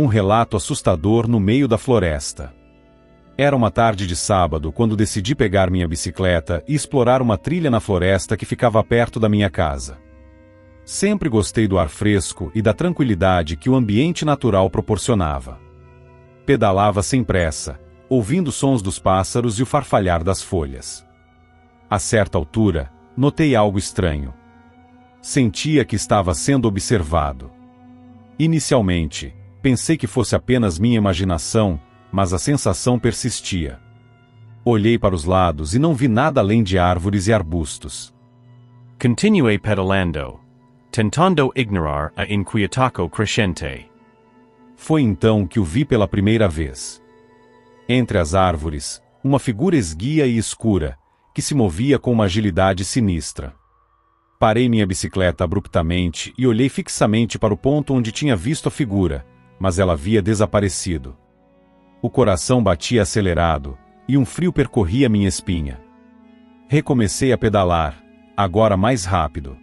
Um relato assustador no meio da floresta. Era uma tarde de sábado quando decidi pegar minha bicicleta e explorar uma trilha na floresta que ficava perto da minha casa. Sempre gostei do ar fresco e da tranquilidade que o ambiente natural proporcionava. Pedalava sem pressa, ouvindo sons dos pássaros e o farfalhar das folhas. A certa altura, notei algo estranho. Sentia que estava sendo observado. Inicialmente, pensei que fosse apenas minha imaginação, mas a sensação persistia. Olhei para os lados e não vi nada além de árvores e arbustos. Continuei pedalando, tentando ignorar a inquietação crescente. Foi então que o vi pela primeira vez. Entre as árvores, uma figura esguia e escura, que se movia com uma agilidade sinistra. Parei minha bicicleta abruptamente e olhei fixamente para o ponto onde tinha visto a figura, mas ela havia desaparecido. O coração batia acelerado, e um frio percorria minha espinha. Recomecei a pedalar, agora mais rápido.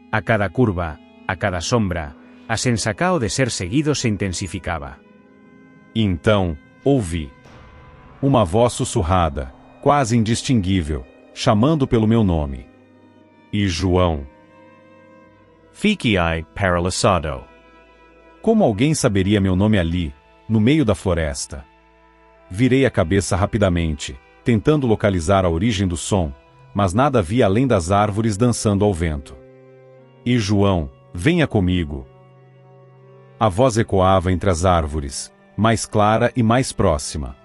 A cada curva, a cada sombra, a sensação de ser seguido se intensificava. E então, ouvi uma voz sussurrada, quase indistinguível, chamando pelo meu nome. E João. Fiquei paralisado. Como alguém saberia meu nome ali, no meio da floresta? Virei a cabeça rapidamente, tentando localizar a origem do som, mas nada havia além das árvores dançando ao vento. E João, venha comigo. A voz ecoava entre as árvores, mais clara e mais próxima.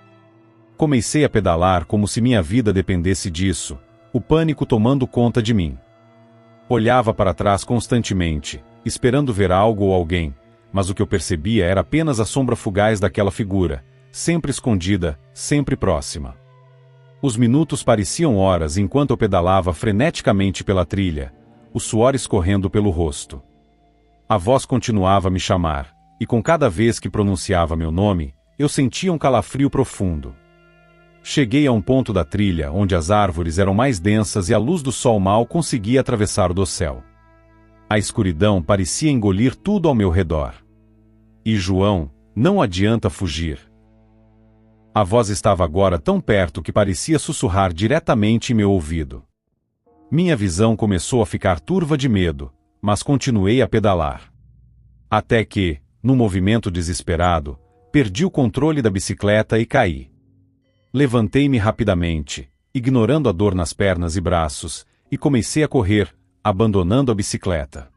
Comecei a pedalar como se minha vida dependesse disso, o pânico tomando conta de mim. Olhava para trás constantemente, esperando ver algo ou alguém, mas o que eu percebia era apenas a sombra fugaz daquela figura, sempre escondida, sempre próxima. Os minutos pareciam horas enquanto eu pedalava freneticamente pela trilha, o suor escorrendo pelo rosto. A voz continuava a me chamar, e com cada vez que pronunciava meu nome, eu sentia um calafrio profundo. Cheguei a um ponto da trilha onde as árvores eram mais densas e a luz do sol mal conseguia atravessar o dossel. A escuridão parecia engolir tudo ao meu redor. E João, não adianta fugir. A voz estava agora tão perto que parecia sussurrar diretamente em meu ouvido. Minha visão começou a ficar turva de medo, mas continuei a pedalar. Até que, num movimento desesperado, perdi o controle da bicicleta e caí. Levantei-me rapidamente, ignorando a dor nas pernas e braços, e comecei a correr, abandonando a bicicleta.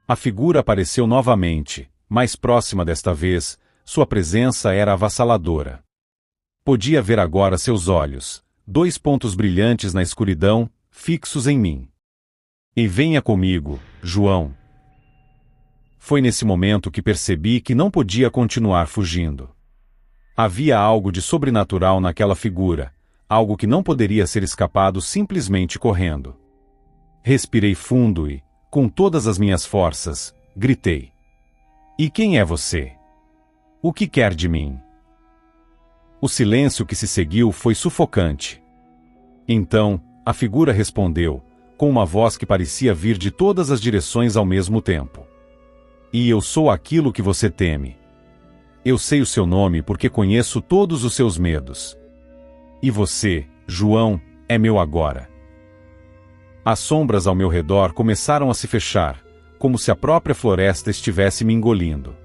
A figura apareceu novamente, mais próxima desta vez, sua presença era avassaladora. Podia ver agora seus olhos, 2 pontos brilhantes na escuridão, fixos em mim. E venha comigo, João. Foi nesse momento que percebi que não podia continuar fugindo. Havia algo de sobrenatural naquela figura, algo que não poderia ser escapado simplesmente correndo. Respirei fundo e, com todas as minhas forças, gritei. E quem é você? O que quer de mim? O silêncio que se seguiu foi sufocante. Então, a figura respondeu, com uma voz que parecia vir de todas as direções ao mesmo tempo. E eu sou aquilo que você teme. Eu sei o seu nome porque conheço todos os seus medos. E você, João, é meu agora. As sombras ao meu redor começaram a se fechar, como se a própria floresta estivesse me engolindo.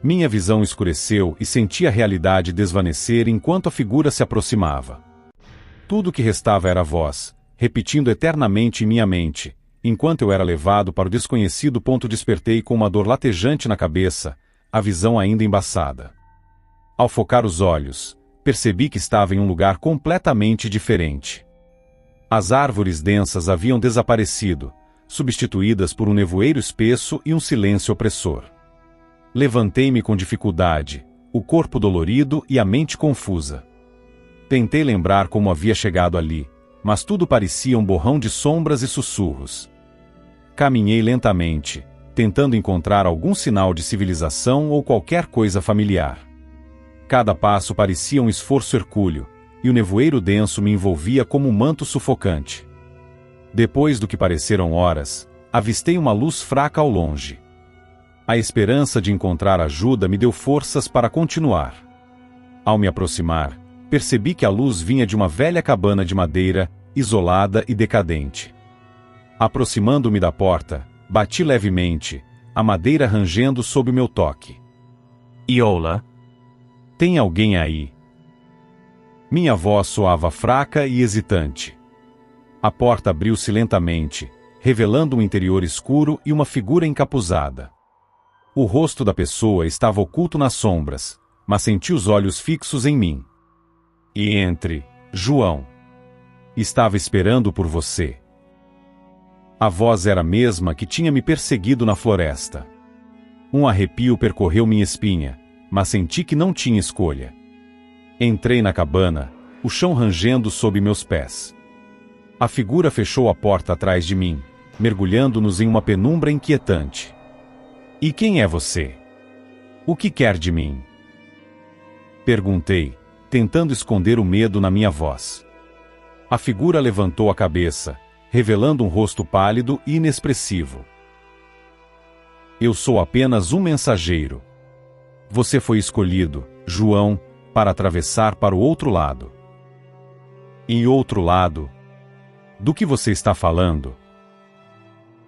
Minha visão escureceu e senti a realidade desvanecer enquanto a figura se aproximava. Tudo o que restava era a voz, repetindo eternamente em minha mente, enquanto eu era levado para o desconhecido ponto despertei com uma dor latejante na cabeça, a visão ainda embaçada. Ao focar os olhos, percebi que estava em um lugar completamente diferente. As árvores densas haviam desaparecido, substituídas por um nevoeiro espesso e um silêncio opressor. Levantei-me com dificuldade, o corpo dolorido e a mente confusa. Tentei lembrar como havia chegado ali, mas tudo parecia um borrão de sombras e sussurros. Caminhei lentamente, tentando encontrar algum sinal de civilização ou qualquer coisa familiar. Cada passo parecia um esforço hercúleo, e o nevoeiro denso me envolvia como um manto sufocante. Depois do que pareceram horas, avistei uma luz fraca ao longe. A esperança de encontrar ajuda me deu forças para continuar. Ao me aproximar, percebi que a luz vinha de uma velha cabana de madeira, isolada e decadente. Aproximando-me da porta, bati levemente, a madeira rangendo sob o meu toque. Iola? Tem alguém aí? Minha voz soava fraca e hesitante. A porta abriu-se lentamente, revelando um interior escuro e uma figura encapuzada. O rosto da pessoa estava oculto nas sombras, mas senti os olhos fixos em mim. E entre, João. Estava esperando por você. A voz era a mesma que tinha me perseguido na floresta. Um arrepio percorreu minha espinha, mas senti que não tinha escolha. Entrei na cabana, o chão rangendo sob meus pés. A figura fechou a porta atrás de mim, mergulhando-nos em uma penumbra inquietante. E quem é você? O que quer de mim? Perguntei, tentando esconder o medo na minha voz. A figura levantou a cabeça, revelando um rosto pálido e inexpressivo. Eu sou apenas um mensageiro. Você foi escolhido, João, para atravessar para o outro lado. E outro lado? Do que você está falando?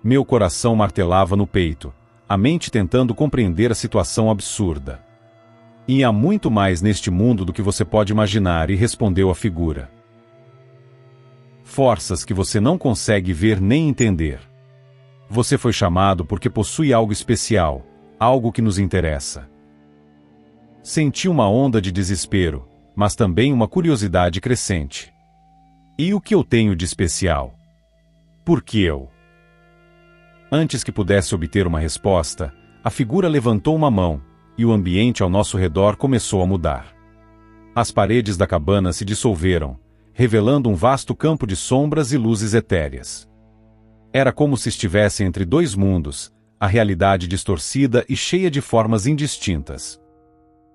Meu coração martelava no peito, a mente tentando compreender a situação absurda. E há muito mais neste mundo do que você pode imaginar, e respondeu a figura. Forças que você não consegue ver nem entender. Você foi chamado porque possui algo especial, algo que nos interessa. Senti uma onda de desespero, mas também uma curiosidade crescente. E o que eu tenho de especial? Por que eu? Antes que pudesse obter uma resposta, a figura levantou uma mão, e o ambiente ao nosso redor começou a mudar. As paredes da cabana se dissolveram, revelando um vasto campo de sombras e luzes etéreas. Era como se estivesse entre dois mundos, a realidade distorcida e cheia de formas indistintas.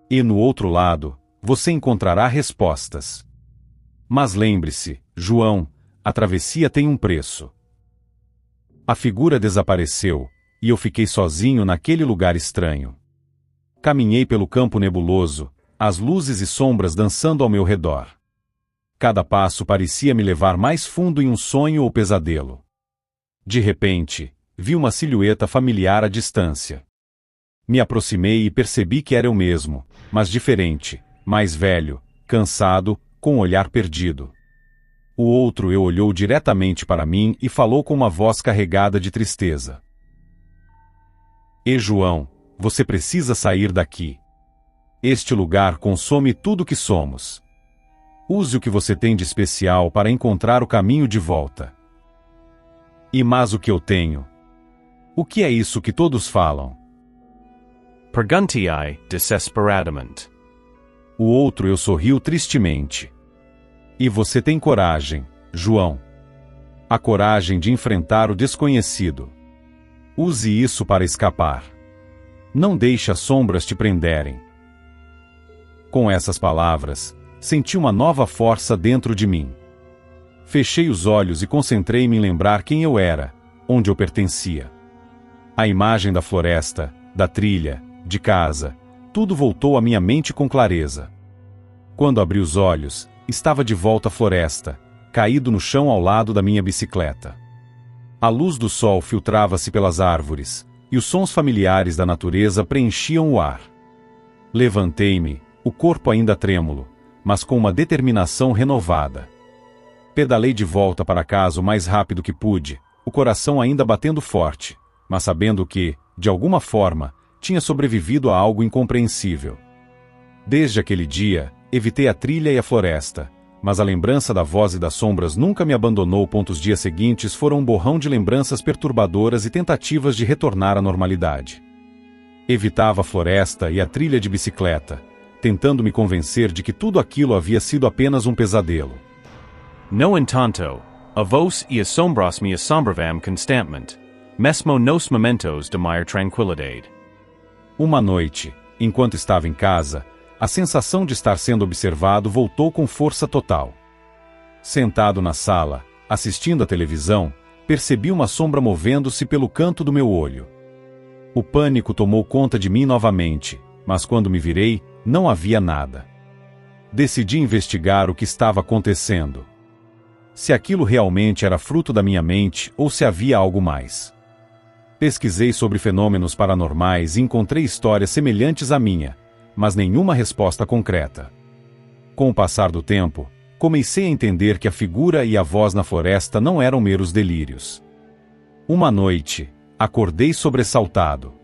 E no outro lado, você encontrará respostas. Mas lembre-se, João, a travessia tem um preço. A figura desapareceu, e eu fiquei sozinho naquele lugar estranho. Caminhei pelo campo nebuloso, as luzes e sombras dançando ao meu redor. Cada passo parecia me levar mais fundo em um sonho ou pesadelo. De repente, vi uma silhueta familiar à distância. Me aproximei e percebi que era eu mesmo, mas diferente, mais velho, cansado, com um olhar perdido. O outro eu olhou diretamente para mim e falou com uma voz carregada de tristeza. E João, você precisa sair daqui. Este lugar consome tudo que somos. Use o que você tem de especial para encontrar o caminho de volta. Mas o que eu tenho? O que é isso que todos falam? Perguntiai desesperadamente. O outro eu sorriu tristemente. E você tem coragem, João. A coragem de enfrentar o desconhecido. Use isso para escapar. Não deixe as sombras te prenderem. Com essas palavras, senti uma nova força dentro de mim. Fechei os olhos e concentrei-me em lembrar quem eu era, onde eu pertencia. A imagem da floresta, da trilha, de casa, tudo voltou à minha mente com clareza. Quando abri os olhos, estava de volta à floresta, caído no chão ao lado da minha bicicleta. A luz do sol filtrava-se pelas árvores, e os sons familiares da natureza preenchiam o ar. Levantei-me, o corpo ainda trêmulo, mas com uma determinação renovada. Pedalei de volta para casa o mais rápido que pude, o coração ainda batendo forte, mas sabendo que, de alguma forma, tinha sobrevivido a algo incompreensível. Desde aquele dia, evitei a trilha e a floresta, mas a lembrança da voz e das sombras nunca me abandonou. Os dias seguintes foram um borrão de lembranças perturbadoras e tentativas de retornar à normalidade. Evitava a floresta e a trilha de bicicleta, tentando me convencer de que tudo aquilo havia sido apenas um pesadelo. No entanto, a vos e assombros me assombravam constantemente, mesmo nos momentos de maior tranquilidade. Uma noite, enquanto estava em casa, a sensação de estar sendo observado voltou com força total. Sentado na sala, assistindo à televisão, percebi uma sombra movendo-se pelo canto do meu olho. O pânico tomou conta de mim novamente, mas quando me virei, não havia nada. Decidi investigar o que estava acontecendo. Se aquilo realmente era fruto da minha mente ou se havia algo mais. Pesquisei sobre fenômenos paranormais e encontrei histórias semelhantes à minha, mas nenhuma resposta concreta. Com o passar do tempo, comecei a entender que a figura e a voz na floresta não eram meros delírios. Uma noite, acordei sobressaltado.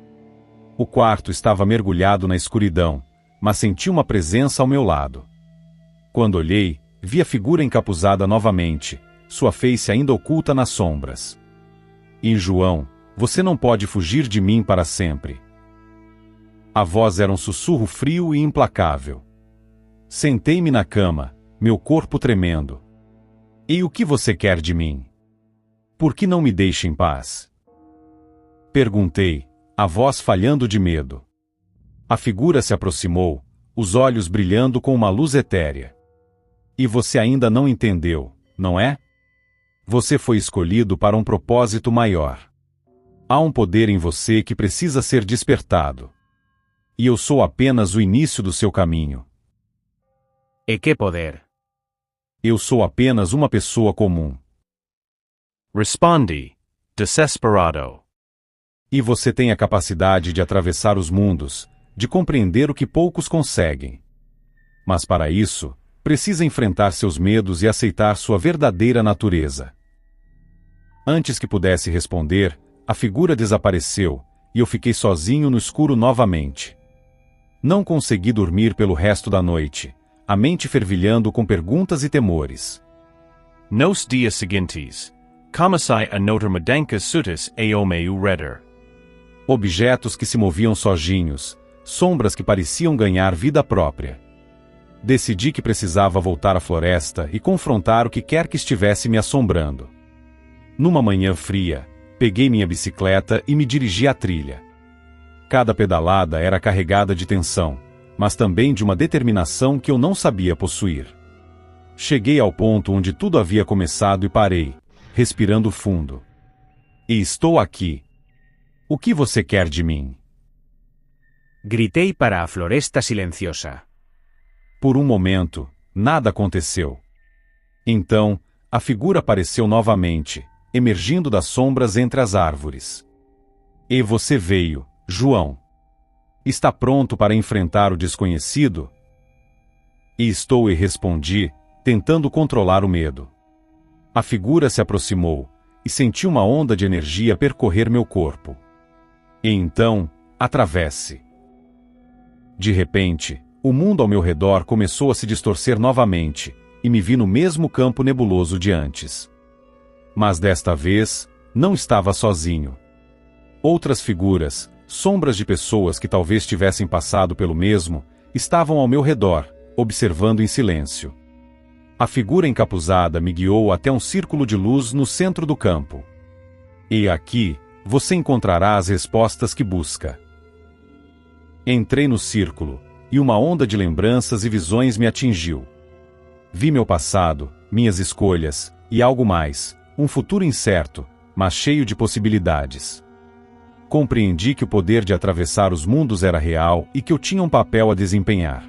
O quarto estava mergulhado na escuridão, mas senti uma presença ao meu lado. Quando olhei, vi a figura encapuzada novamente, sua face ainda oculta nas sombras. E João, você não pode fugir de mim para sempre. A voz era um sussurro frio e implacável. Sentei-me na cama, meu corpo tremendo. E o que você quer de mim? Por que não me deixa em paz? Perguntei, a voz falhando de medo. A figura se aproximou, os olhos brilhando com uma luz etérea. E você ainda não entendeu, não é? Você foi escolhido para um propósito maior. Há um poder em você que precisa ser despertado. E eu sou apenas o início do seu caminho. ¿E qué poder? Eu sou apenas uma pessoa comum. Respondi, desesperado. E você tem a capacidade de atravessar os mundos, de compreender o que poucos conseguem. Mas para isso, precisa enfrentar seus medos e aceitar sua verdadeira natureza. Antes que pudesse responder, a figura desapareceu, e eu fiquei sozinho no escuro novamente. Não consegui dormir pelo resto da noite, a mente fervilhando com perguntas e temores. Nos dias seguintes, comecei a notar mudanças sutis ao meu redor. Objetos que se moviam sozinhos, sombras que pareciam ganhar vida própria. Decidi que precisava voltar à floresta e confrontar o que quer que estivesse me assombrando. Numa manhã fria, peguei minha bicicleta e me dirigi à trilha. Cada pedalada era carregada de tensão, mas também de uma determinação que eu não sabia possuir. Cheguei ao ponto onde tudo havia começado e parei, respirando fundo. E estou aqui. O que você quer de mim? Gritei para a floresta silenciosa. Por um momento, nada aconteceu. Então, a figura apareceu novamente, emergindo das sombras entre as árvores. E você veio, João. Está pronto para enfrentar o desconhecido? E estou, e respondi, tentando controlar o medo. A figura se aproximou, e senti uma onda de energia percorrer meu corpo. E então, atravesse. De repente, o mundo ao meu redor começou a se distorcer novamente, e me vi no mesmo campo nebuloso de antes. Mas desta vez, não estava sozinho. Outras figuras, sombras de pessoas que talvez tivessem passado pelo mesmo, estavam ao meu redor, observando em silêncio. A figura encapuzada me guiou até um círculo de luz no centro do campo. E aqui, você encontrará as respostas que busca. Entrei no círculo, e uma onda de lembranças e visões me atingiu. Vi meu passado, minhas escolhas, e algo mais, um futuro incerto, mas cheio de possibilidades. Compreendi que o poder de atravessar os mundos era real e que eu tinha um papel a desempenhar.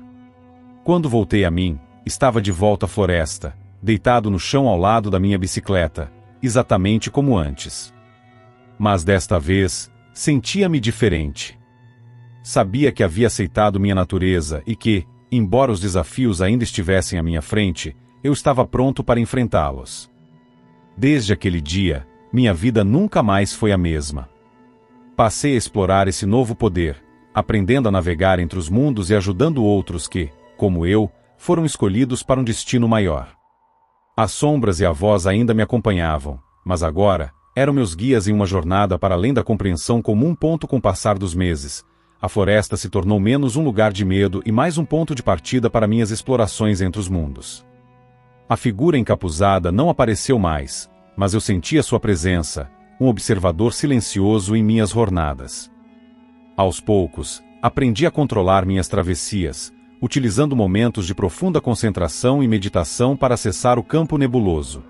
Quando voltei a mim, estava de volta à floresta, deitado no chão ao lado da minha bicicleta, exatamente como antes. Mas desta vez, sentia-me diferente. Sabia que havia aceitado minha natureza e que, embora os desafios ainda estivessem à minha frente, eu estava pronto para enfrentá-los. Desde aquele dia, minha vida nunca mais foi a mesma. Passei a explorar esse novo poder, aprendendo a navegar entre os mundos e ajudando outros que, como eu, foram escolhidos para um destino maior. As sombras e a voz ainda me acompanhavam, mas agora, eram meus guias em uma jornada para além da compreensão comum. Com o passar dos meses, a floresta se tornou menos um lugar de medo e mais um ponto de partida para minhas explorações entre os mundos. A figura encapuzada não apareceu mais, mas eu sentia sua presença, um observador silencioso em minhas jornadas. Aos poucos, aprendi a controlar minhas travessias, utilizando momentos de profunda concentração e meditação para acessar o campo nebuloso.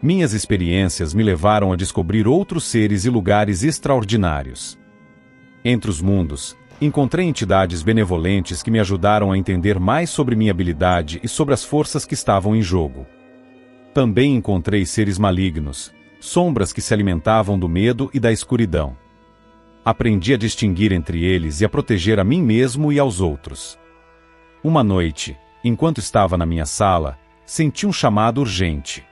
Minhas experiências me levaram a descobrir outros seres e lugares extraordinários. Entre os mundos, encontrei entidades benevolentes que me ajudaram a entender mais sobre minha habilidade e sobre as forças que estavam em jogo. Também encontrei seres malignos, sombras que se alimentavam do medo e da escuridão. Aprendi a distinguir entre eles e a proteger a mim mesmo e aos outros. Uma noite, enquanto estava na minha sala, senti um chamado urgente.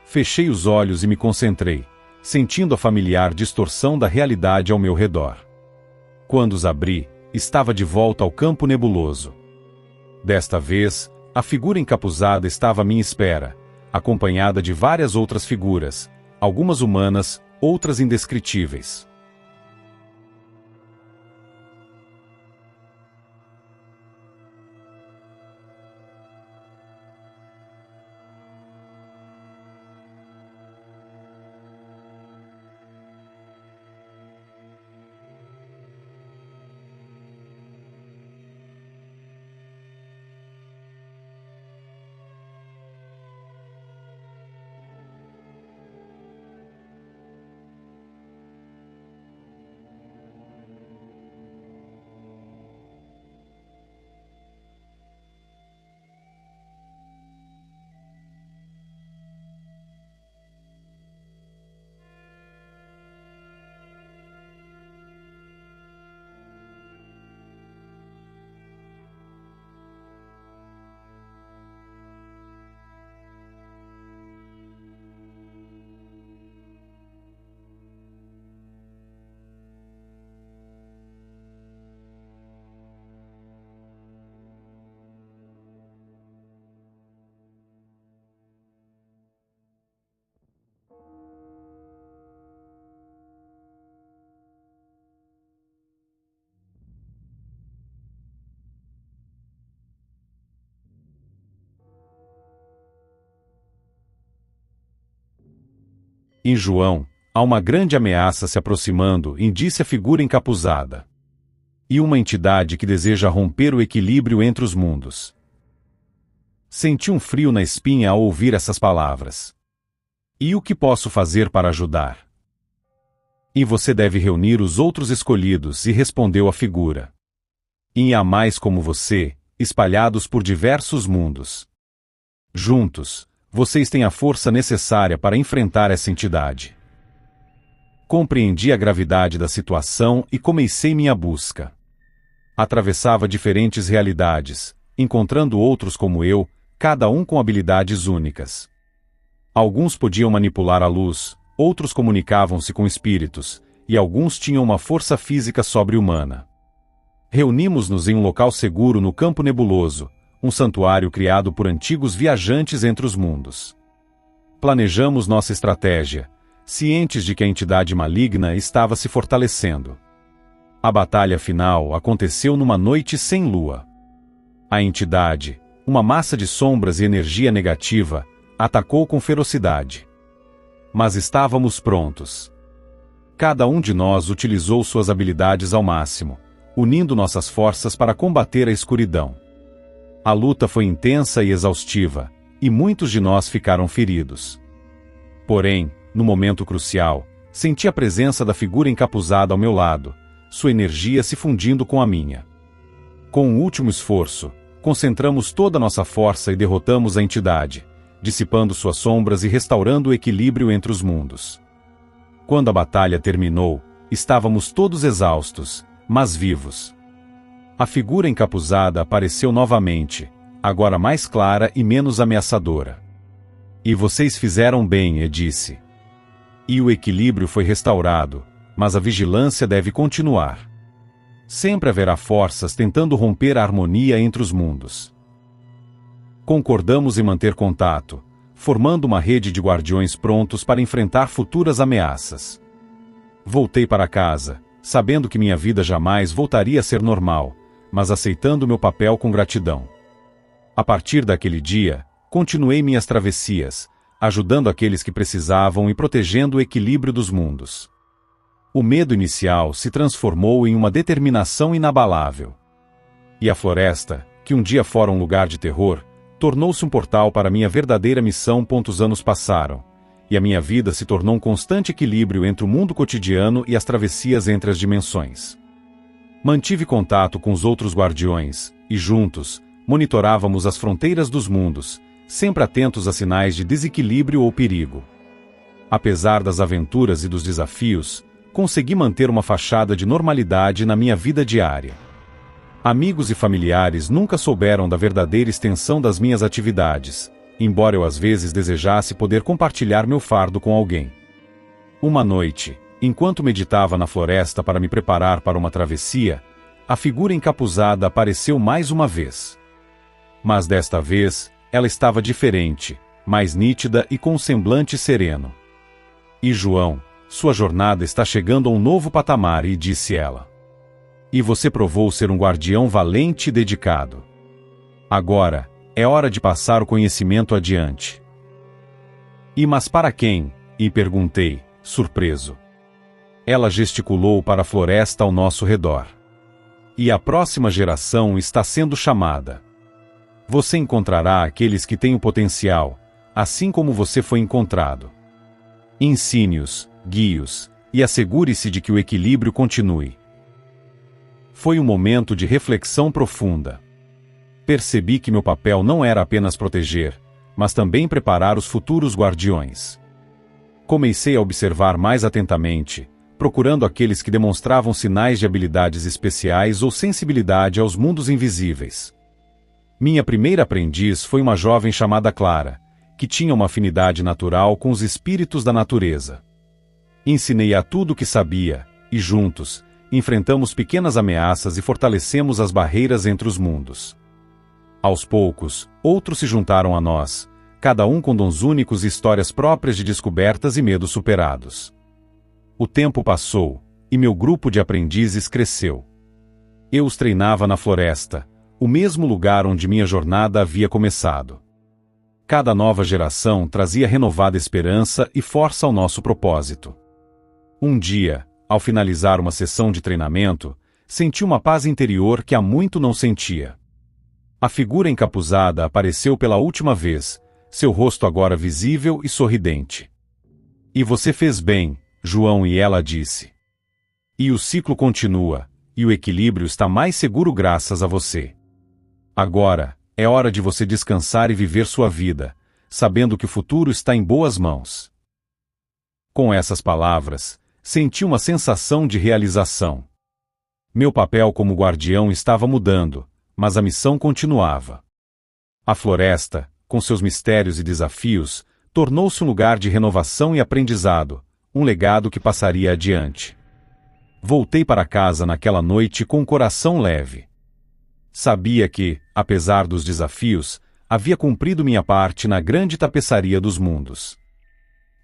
Fechei os olhos e me concentrei, sentindo a familiar distorção da realidade ao meu redor. Quando os abri, estava de volta ao campo nebuloso. Desta vez, a figura encapuzada estava à minha espera, acompanhada de várias outras figuras, algumas humanas, outras indescritíveis. Em João, há uma grande ameaça se aproximando, disse a figura encapuzada. E uma entidade que deseja romper o equilíbrio entre os mundos. Senti um frio na espinha ao ouvir essas palavras. E o que posso fazer para ajudar? E você deve reunir os outros escolhidos, e respondeu a figura. E há mais como você, espalhados por diversos mundos. Juntos, vocês têm a força necessária para enfrentar essa entidade. Compreendi a gravidade da situação e comecei minha busca. Atravessava diferentes realidades, encontrando outros como eu, cada um com habilidades únicas. Alguns podiam manipular a luz, outros comunicavam-se com espíritos, e alguns tinham uma força física sobre-humana. Reunimos-nos em um local seguro no campo nebuloso, um santuário criado por antigos viajantes entre os mundos. Planejamos nossa estratégia, cientes de que a entidade maligna estava se fortalecendo. A batalha final aconteceu numa noite sem lua. A entidade, uma massa de sombras e energia negativa, atacou com ferocidade. Mas estávamos prontos. Cada um de nós utilizou suas habilidades ao máximo, unindo nossas forças para combater a escuridão. A luta foi intensa e exaustiva, e muitos de nós ficaram feridos. Porém, no momento crucial, senti a presença da figura encapuzada ao meu lado, sua energia se fundindo com a minha. Com um último esforço, concentramos toda a nossa força e derrotamos a entidade, dissipando suas sombras e restaurando o equilíbrio entre os mundos. Quando a batalha terminou, estávamos todos exaustos, mas vivos. A figura encapuzada apareceu novamente, agora mais clara e menos ameaçadora. E vocês fizeram bem, disse. E o equilíbrio foi restaurado, mas a vigilância deve continuar. Sempre haverá forças tentando romper a harmonia entre os mundos. Concordamos em manter contato, formando uma rede de guardiões prontos para enfrentar futuras ameaças. Voltei para casa, sabendo que minha vida jamais voltaria a ser normal, mas aceitando meu papel com gratidão. A partir daquele dia, continuei minhas travessias, ajudando aqueles que precisavam e protegendo o equilíbrio dos mundos. O medo inicial se transformou em uma determinação inabalável. E a floresta, que um dia fora um lugar de terror, tornou-se um portal para minha verdadeira missão. Os anos passaram, e a minha vida se tornou um constante equilíbrio entre o mundo cotidiano e as travessias entre as dimensões. Mantive contato com os outros guardiões, e juntos, monitorávamos as fronteiras dos mundos, sempre atentos a sinais de desequilíbrio ou perigo. Apesar das aventuras e dos desafios, consegui manter uma fachada de normalidade na minha vida diária. Amigos e familiares nunca souberam da verdadeira extensão das minhas atividades, embora eu às vezes desejasse poder compartilhar meu fardo com alguém. Uma noite, enquanto meditava na floresta para me preparar para uma travessia, a figura encapuzada apareceu mais uma vez. Mas desta vez, ela estava diferente, mais nítida e com um semblante sereno. E João, sua jornada está chegando a um novo patamar, e disse ela. E você provou ser um guardião valente e dedicado. Agora, é hora de passar o conhecimento adiante. Mas para quem? E perguntei, surpreso. Ela gesticulou para a floresta ao nosso redor. E a próxima geração está sendo chamada. Você encontrará aqueles que têm o potencial, assim como você foi encontrado. Ensine-os, guie-os, e assegure-se de que o equilíbrio continue. Foi um momento de reflexão profunda. Percebi que meu papel não era apenas proteger, mas também preparar os futuros guardiões. Comecei a observar mais atentamente, procurando aqueles que demonstravam sinais de habilidades especiais ou sensibilidade aos mundos invisíveis. Minha primeira aprendiz foi uma jovem chamada Clara, que tinha uma afinidade natural com os espíritos da natureza. Ensinei-a tudo o que sabia, e juntos, enfrentamos pequenas ameaças e fortalecemos as barreiras entre os mundos. Aos poucos, outros se juntaram a nós, cada um com dons únicos e histórias próprias de descobertas e medos superados. O tempo passou, e meu grupo de aprendizes cresceu. Eu os treinava na floresta, o mesmo lugar onde minha jornada havia começado. Cada nova geração trazia renovada esperança e força ao nosso propósito. Um dia, ao finalizar uma sessão de treinamento, senti uma paz interior que há muito não sentia. A figura encapuzada apareceu pela última vez, seu rosto agora visível e sorridente. E você fez bem, João, e ela disse. E o ciclo continua, e o equilíbrio está mais seguro graças a você. Agora, é hora de você descansar e viver sua vida, sabendo que o futuro está em boas mãos. Com essas palavras, senti uma sensação de realização. Meu papel como guardião estava mudando, mas a missão continuava. A floresta, com seus mistérios e desafios, tornou-se um lugar de renovação e aprendizado, um legado que passaria adiante. Voltei para casa naquela noite com o coração leve. Sabia que, apesar dos desafios, havia cumprido minha parte na grande tapeçaria dos mundos.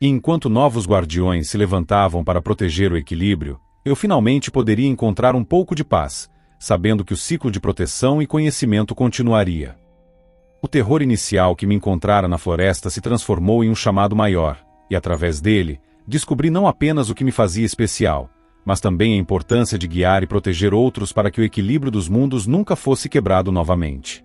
E enquanto novos guardiões se levantavam para proteger o equilíbrio, eu finalmente poderia encontrar um pouco de paz, sabendo que o ciclo de proteção e conhecimento continuaria. O terror inicial que me encontrara na floresta se transformou em um chamado maior, e através dele, descobri não apenas o que me fazia especial, mas também a importância de guiar e proteger outros para que o equilíbrio dos mundos nunca fosse quebrado novamente.